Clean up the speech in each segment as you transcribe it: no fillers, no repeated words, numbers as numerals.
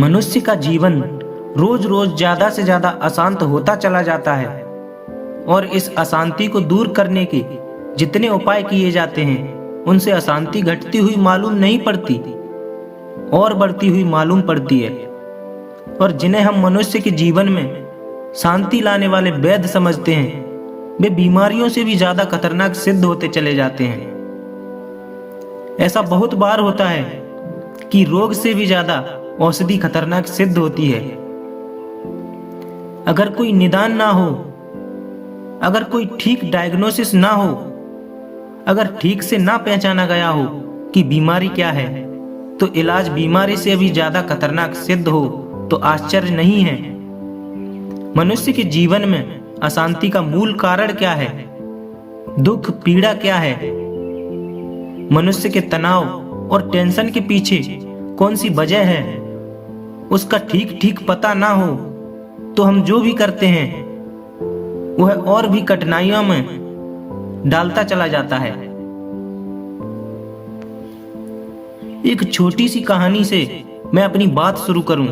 मनुष्य का जीवन रोज रोज ज्यादा से ज्यादा अशांत होता चला जाता है और इस अशांति को दूर करने के जितने उपाय किए जाते हैं उनसे अशांति घटती हुई मालूम नहीं पड़ती और बढ़ती हुई मालूम पड़ती है। और जिन्हें हम मनुष्य के जीवन में शांति लाने वाले वैद्य समझते हैं वे बीमारियों से भी ज्यादा खतरनाक सिद्ध होते चले जाते हैं। ऐसा बहुत बार होता है कि रोग से भी ज्यादा औषधि खतरनाक सिद्ध होती है। अगर कोई निदान ना हो, अगर कोई ठीक डायग्नोसिस ना हो, अगर ठीक से ना पहचाना गया हो कि बीमारी क्या है, तो इलाज बीमारी से भी ज्यादा खतरनाक सिद्ध हो तो आश्चर्य नहीं है। मनुष्य के जीवन में अशांति का मूल कारण क्या है, दुख पीड़ा क्या है, मनुष्य के तनाव और टेंशन के पीछे कौन सी वजह है, उसका ठीक ठीक पता ना हो तो हम जो भी करते हैं वह और भी कठिनाइयों में डालता चला जाता है। एक छोटी सी कहानी से मैं अपनी बात शुरू करूं,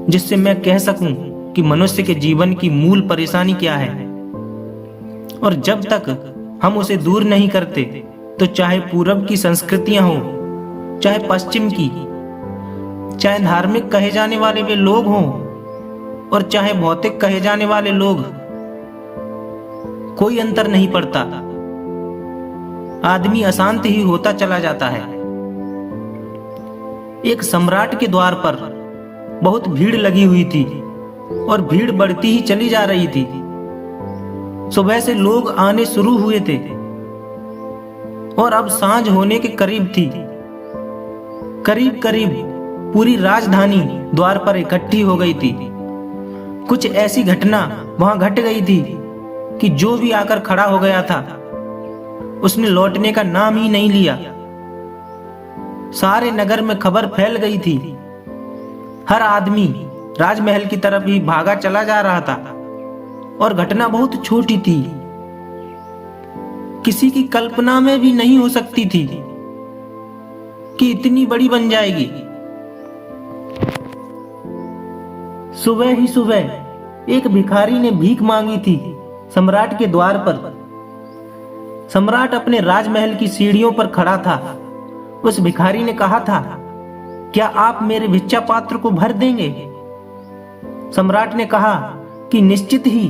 जिससे मैं कह सकूं कि मनुष्य के जीवन की मूल परेशानी क्या है। और जब तक हम उसे दूर नहीं करते तो चाहे पूरब की संस्कृतियां हो, चाहे पश्चिम की, चाहे धार्मिक कहे जाने वाले वे लोग हों और चाहे भौतिक कहे जाने वाले लोग, कोई अंतर नहीं पड़ता। आदमी अशांत ही होता चला जाता है। एक सम्राट के द्वार पर बहुत भीड़ लगी हुई थी और भीड़ बढ़ती ही चली जा रही थी। सुबह से लोग आने शुरू हुए थे और अब सांझ होने के करीब थी। करीब करीब पूरी राजधानी द्वार पर इकट्ठी हो गई थी। कुछ ऐसी घटना वहां घट गई थी कि जो भी आकर खड़ा हो गया था उसने लौटने का नाम ही नहीं लिया। सारे नगर में खबर फैल गई थी। हर आदमी राजमहल की तरफ ही भागा चला जा रहा था और घटना बहुत छोटी थी, किसी की कल्पना में भी नहीं हो सकती थी कि इतनी बड़ी बन जाएगी। सुबह ही सुबह एक भिखारी ने भीख मांगी थी सम्राट के द्वार पर। सम्राट अपने राजमहल की सीढ़ियों पर खड़ा था। उस भिखारी ने कहा था, क्या आप मेरे भिक्षा पात्र को भर देंगे? सम्राट ने कहा कि निश्चित ही,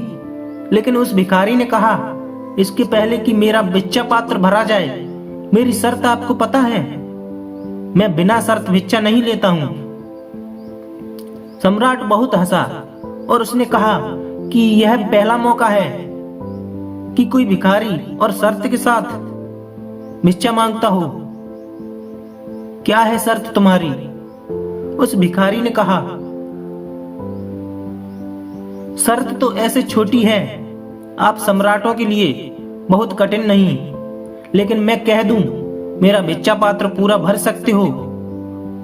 लेकिन उस भिखारी ने कहा, इसके पहले कि मेरा भिक्षा पात्र भरा जाए, मेरी शर्त आपको पता है, मैं बिना शर्त भिक्षा नहीं लेता हूं। सम्राट बहुत हंसा और उसने कहा कि यह पहला मौका है कि कोई भिखारी और शर्त के साथ भिक्षा मांगता हो। क्या है शर्त तुम्हारी? उस भिखारी ने कहा, शर्त तो ऐसे छोटी है, आप सम्राटों के लिए बहुत कठिन नहीं, लेकिन मैं कह दूं मेरा भिक्षा पात्र पूरा भर सकते हो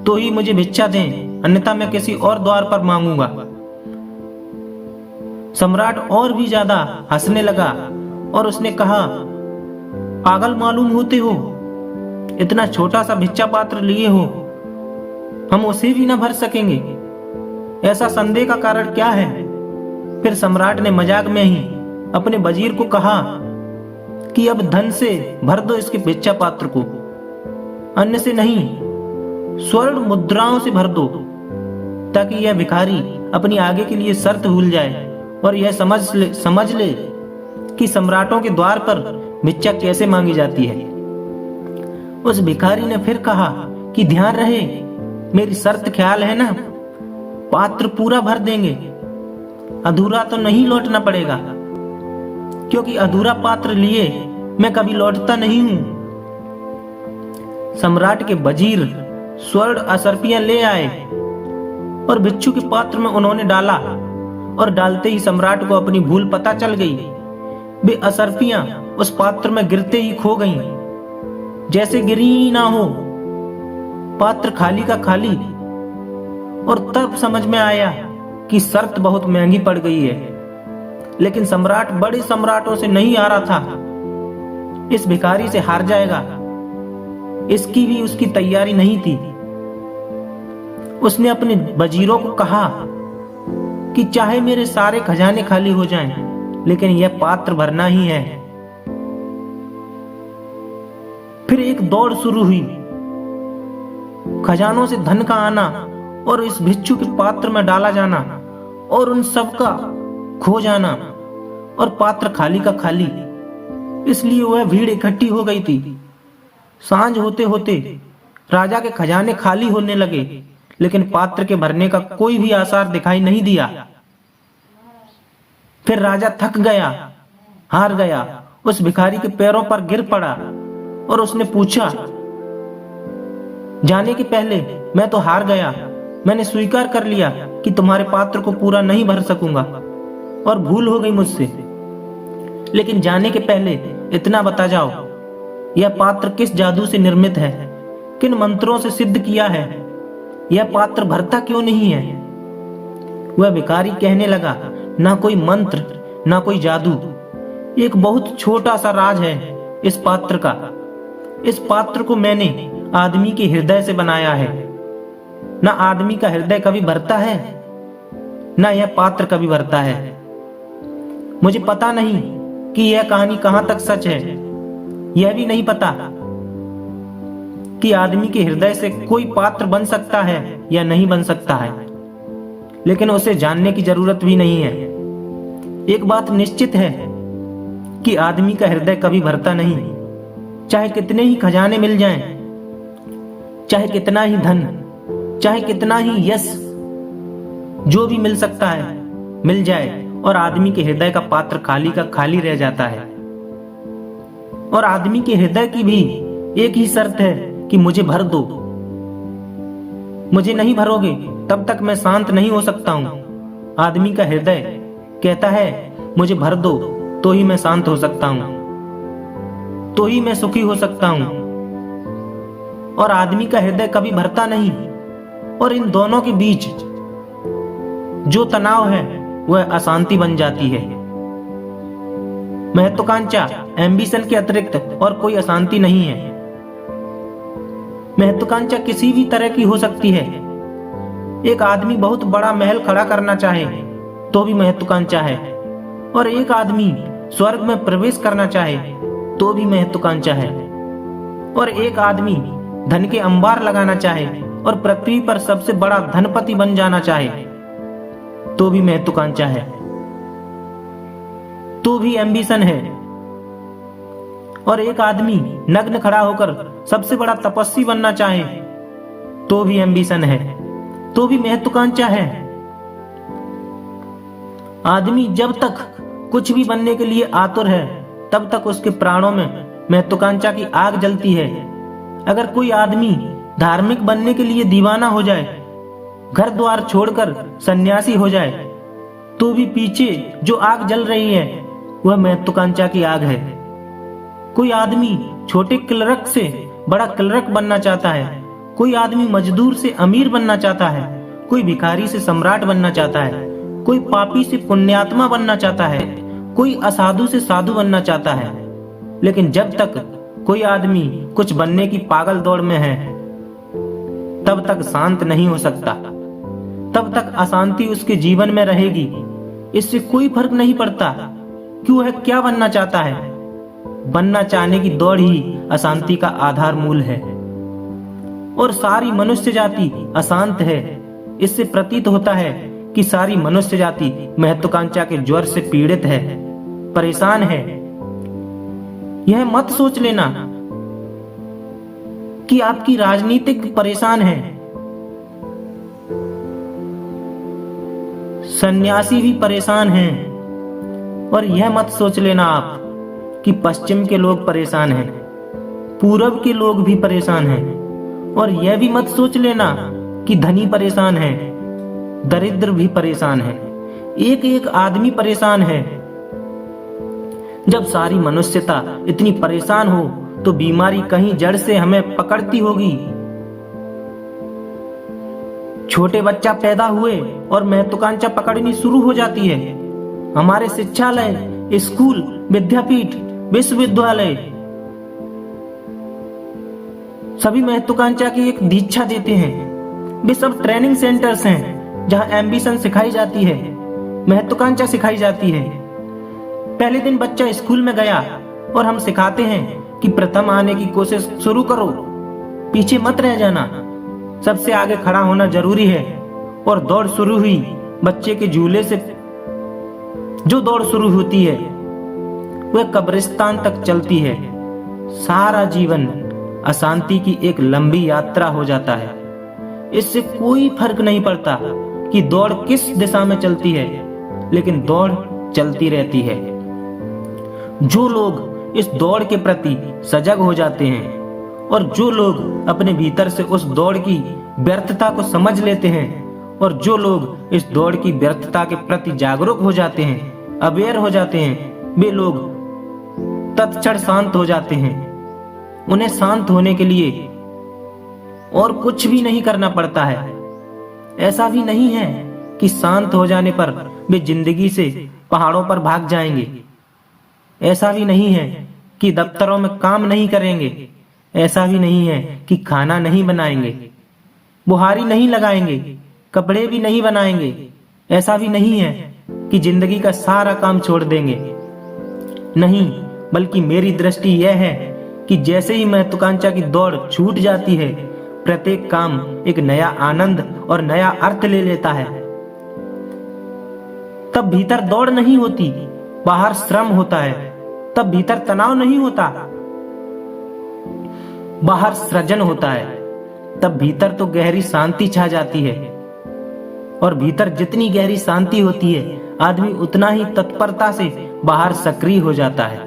तो ही मुझे भिक्षा दें, अन्यथा मैं किसी और द्वार पर मांगूंगा। सम्राट और भी ज्यादा हंसने लगा और उसने कहा, पागल मालूम होते हो, इतना छोटा सा भिक्षा पात्र लिए हो, हम उसे भी ना भर सकेंगे, ऐसा संदेह का कारण क्या है? फिर सम्राट ने मजाक में ही अपने वजीर को कहा कि अब धन से भर दो इसके भिक्षा पात्र को, अन्न से नहीं, स्वर्ण मुद्राओं से भर दो, ताकि यह भिखारी अपनी आगे के लिए शर्त भूल जाए और यह समझ ले कि सम्राटों के द्वार पर भिक्षा कैसे मांगी जाती है। उस भिखारी ने फिर कहा कि ध्यान रहे, मेरी शर्त ख्याल है ना, पात्र पूरा भर देंगे, अधूरा तो नहीं लौटना पड़ेगा, क्योंकि अधूरा पात्र लिए मैं कभी लौटता नहीं हूं। सम्राट के वजीर स्वर्ण असरपियां ले आए और भिक्षु के पात्र में उन्होंने डाला और डालते ही सम्राट को अपनी भूल पता चल गई। वे असरपियां उस पात्र में गिरते ही खो गईं, जैसे गिरी ही ना हो, पात्र खाली का खाली। और तब समझ में आया कि शर्त बहुत महंगी पड़ गई है, लेकिन सम्राट बड़े सम्राटों से नहीं हारा था, इस भिखारी से हार जाएगा, इसकी भी उसकी तैयारी नहीं थी। उसने अपने वजीरों को कहा कि चाहे मेरे सारे खजाने खाली हो जाएं, लेकिन यह पात्र भरना ही है। फिर एक दौड़ शुरू हुई, खजानों से धन का आना और इस भिक्षु के पात्र में डाला जाना और उन सब का खो जाना और पात्र खाली का खाली। इसलिए वह भीड़ इकट्ठी हो गई थी। सांझ होते होते राजा के खजाने खाली होने लगे, लेकिन पात्र के भरने का कोई भी आसार दिखाई नहीं दिया। फिर राजा थक गया, हार गया, उस भिखारी के पैरों पर गिर पड़ा और उसने पूछा, जाने के पहले मैं तो हार गया। मैंने स्वीकार कर लिया कि तुम्हारे पात्र को पूरा नहीं भर सकूंगा और भूल हो गई मुझसे। लेकिन जाने के पहले इतना बता जाओ, यह पात्र किस जादू से निर्मित है, किन मंत्रों से सिद्ध किया है, यह पात्र भरता क्यों नहीं है? वह भिखारी कहने लगा, ना कोई मंत्र, ना कोई जादू, एक बहुत छोटा सा राज है इस पात्र का। इस पात्र को मैंने आदमी के हृदय से बनाया है। ना आदमी का हृदय कभी भरता है, ना यह पात्र कभी भरता है। मुझे पता नहीं कि यह कहानी कहां तक सच है। यह भी नहीं पता कि आदमी के हृदय से कोई पात्र बन सकता है या नहीं बन सकता है, लेकिन उसे जानने की जरूरत भी नहीं है। एक बात निश्चित है कि आदमी का हृदय कभी भरता नहीं। चाहे कितने ही खजाने मिल जाएं, चाहे कितना ही धन, चाहे कितना ही यश, जो भी मिल सकता है मिल जाए, और आदमी के हृदय का पात्र खाली का खाली रह जाता है। और आदमी के हृदय की भी एक ही शर्त है कि मुझे भर दो। मुझे नहीं भरोगे तब तक मैं शांत नहीं हो सकता हूं। आदमी का हृदय कहता है मुझे भर दो तो ही मैं शांत हो सकता हूं, तो ही मैं सुखी हो सकता हूं। और आदमी का हृदय कभी भरता नहीं। और इन दोनों के बीच जो तनाव है वह अशांति बन जाती है। महत्वाकांक्षा, एम्बिशन के अतिरिक्त और कोई अशांति नहीं है। महत्वाकांक्षा किसी भी तरह की हो सकती है। एक आदमी बहुत बड़ा महल खड़ा करना चाहे तो भी महत्वाकांक्षा है, और एक आदमी स्वर्ग में प्रवेश करना चाहे तो भी महत्वाकांक्षा है, और एक आदमी धन के अंबार लगाना चाहे और पृथ्वी पर सबसे बड़ा धनपति बन जाना चाहे तो भी महत्वाकांक्षा है, तो भी एम्बिशन है। और एक आदमी नग्न खड़ा होकर सबसे बड़ा तपस्वी बनना चाहे तो भी एम्बिशन है, तो भी महत्वाकांक्षा है। आदमी जब तक कुछ भी बनने के लिए आतुर है तब तक उसके प्राणों में महत्वाकांक्षा की आग जलती है। अगर कोई आदमी धार्मिक बनने के लिए दीवाना हो जाए, घर द्वार छोड़कर सन्यासी हो जाए, तो भी पीछे जो आग जल रही है वह महत्वाकांक्षा की आग है। कोई आदमी छोटे क्लर्क से बड़ा क्लर्क बनना चाहता है, कोई आदमी मजदूर से अमीर बनना चाहता है, कोई भिखारी से सम्राट बनना चाहता है, कोई पापी से पुण्यात्मा बनना चाहता है, कोई असाधु से साधु बनना चाहता है। लेकिन जब तक कोई आदमी कुछ बनने की पागल दौड़ में है तब तक शांत नहीं हो सकता, तब तक अशांति उसके जीवन में रहेगी। इससे कोई फर्क नहीं पड़ता कि वह क्या बनना चाहता है। बनना चाहने की दौड़ ही अशांति का आधार मूल है, और सारी मनुष्य जाति अशांत है। इससे प्रतीत होता है कि सारी मनुष्य जाति महत्वाकांक्षा के ज्वर से पीड़ित है, परेशान है। यह मत सोच लेना कि आपकी राजनीतिक परेशान है। सन्यासी भी परेशान हैं। और यह मत सोच लेना आप कि पश्चिम के लोग परेशान हैं, पूरब के लोग भी परेशान हैं। और यह भी मत सोच लेना कि धनी परेशान है, दरिद्र भी परेशान है। एक एक आदमी परेशान है। जब सारी मनुष्यता इतनी परेशान हो तो बीमारी कहीं जड़ से हमें पकड़ती होगी। छोटे बच्चा पैदा हुए और महत्वाकांक्षा पकड़नी शुरू हो जाती है। हमारे शिक्षालय, स्कूल, विद्यापीठ, विश्वविद्यालय सभी महत्वाकांक्षा की एक दीक्षा देते हैं। वे सब ट्रेनिंग सेंटर्स हैं जहां एम्बिशन सिखाई जाती है, महत्वाकांक्षा सिखाई जाती है। पहले दिन बच्चा स्कूल में गया और हम सिखाते हैं कि प्रथम आने की कोशिश शुरू करो, पीछे मत रह जाना, सबसे आगे खड़ा होना जरूरी है। और दौड़ शुरू हुई। बच्चे के झूले से जो दौड़ शुरू होती है वह कब्रिस्तान तक चलती है। सारा जीवन अशांति की एक लंबी यात्रा हो जाता है। इससे कोई फर्क नहीं पड़ता कि दौड़ किस दिशा में चलती है, लेकिन दौड़ चलती रहती है। जो लोग इस दौड़ के प्रति सजग हो जाते हैं और जो लोग अपने भीतर से उस दौड़ की व्यर्थता को समझ लेते हैं और जो लोग इस दौड़ की व्यर्थता के प्रति जागरूक हो जाते हैं, अवेयर हो जाते हैं, वे लोग तत्क्षण शांत हो जाते हैं। उन्हें शांत होने के लिए और कुछ भी नहीं करना पड़ता है। ऐसा भी नहीं है कि शांत हो जाने पर वे जिंदगी से पहाड़ों पर भाग जाएंगे। ऐसा भी नहीं है कि दफ्तरों में काम नहीं करेंगे। ऐसा भी नहीं है कि खाना नहीं बनाएंगे, बुहारी नहीं लगाएंगे, कपड़े भी नहीं बनाएंगे। ऐसा भी नहीं है कि जिंदगी का सारा काम छोड़ देंगे। नहीं, बल्कि मेरी दृष्टि यह है कि जैसे ही महत्वाकांक्षा की दौड़ छूट जाती है, प्रत्येक काम एक नया आनंद और नया अर्थ ले लेता है। तब भीतर दौड़ नहीं होती, बाहर श्रम होता है। तब भीतर तनाव नहीं होता, बाहर सृजन होता है। तब भीतर तो गहरी शांति छा जाती है। और भीतर जितनी गहरी शांति होती है, आदमी उतना ही तत्परता से बाहर सक्रिय हो जाता है।